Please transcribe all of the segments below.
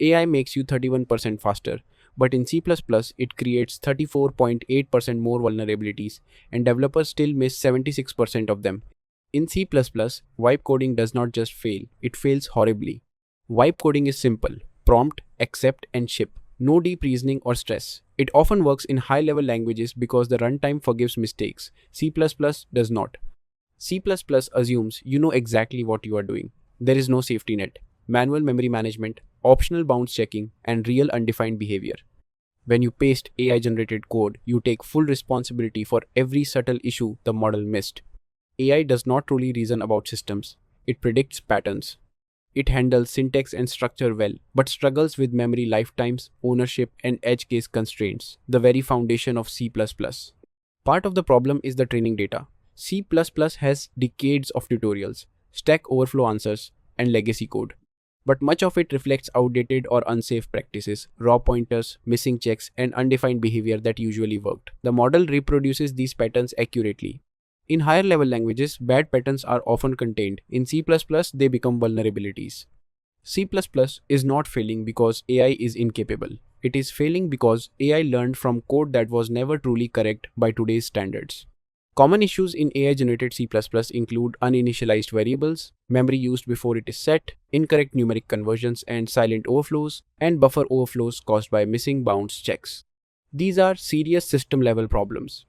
AI makes you 31% faster, but in C++, it creates 34.8% more vulnerabilities, and developers still miss 76% of them. In C++, wipe coding does not just fail, it fails horribly. Wipe coding is simple: prompt, accept, and ship. No deep reasoning or stress. It often works in high level languages because the runtime forgives mistakes. C++ does not. C++ assumes you know exactly what you are doing. There is no safety net, manual memory management, optional bounds checking, and real undefined behavior. When you paste AI generated code, you take full responsibility for every subtle issue the model missed. AI does not truly reason about systems, it predicts patterns. It handles syntax and structure well, but struggles with memory lifetimes, ownership, and edge case constraints, the very foundation of C++. Part of the problem is the training data. C++ has decades of tutorials, Stack Overflow answers, and legacy code. But much of it reflects outdated or unsafe practices, raw pointers, missing checks, and undefined behavior that usually worked. The model reproduces these patterns accurately. In higher level languages, bad patterns are often contained. In C++, they become vulnerabilities. C++ is not failing because AI is incapable. It is failing because AI learned from code that was never truly correct by today's standards. Common issues in AI-generated C++ include uninitialized variables, memory used before it is set, incorrect numeric conversions and silent overflows, and buffer overflows caused by missing bounds checks. These are serious system-level problems.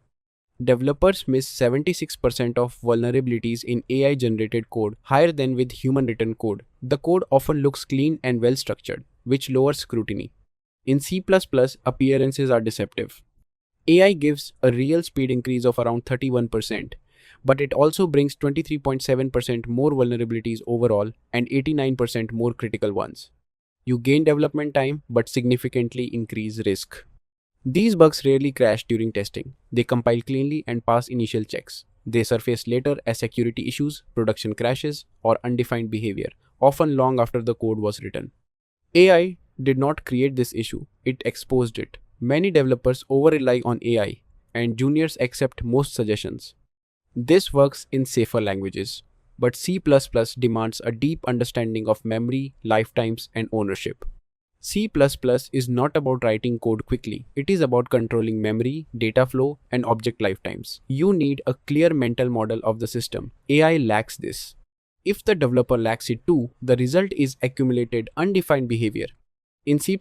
Developers miss 76% of vulnerabilities in AI-generated code, higher than with human-written code. The code often looks clean and well-structured, which lowers scrutiny. In C++, appearances are deceptive. AI gives a real speed increase of around 31%, but it also brings 23.7% more vulnerabilities overall and 89% more critical ones. You gain development time but significantly increase risk. These bugs rarely crash during testing. They compile cleanly and pass initial checks. They surface later as security issues, production crashes, or undefined behavior, often long after the code was written. AI did not create this issue, it exposed it. Many developers over-rely on AI, and juniors accept most suggestions. This works in safer languages, but C++ demands a deep understanding of memory, lifetimes, and ownership. C++ is not about writing code quickly. It is about controlling memory, data flow, and object lifetimes. You need a clear mental model of the system. AI lacks this. If the developer lacks it too, the result is accumulated, undefined behavior. In C++,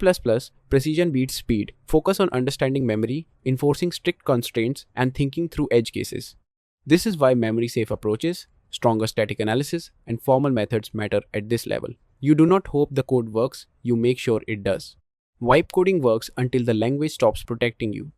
precision beats speed. Focus on understanding memory, enforcing strict constraints, and thinking through edge cases. This is why memory-safe approaches, stronger static analysis, and formal methods matter at this level. You do not hope the code works, you make sure it does. Wipe coding works until the language stops protecting you.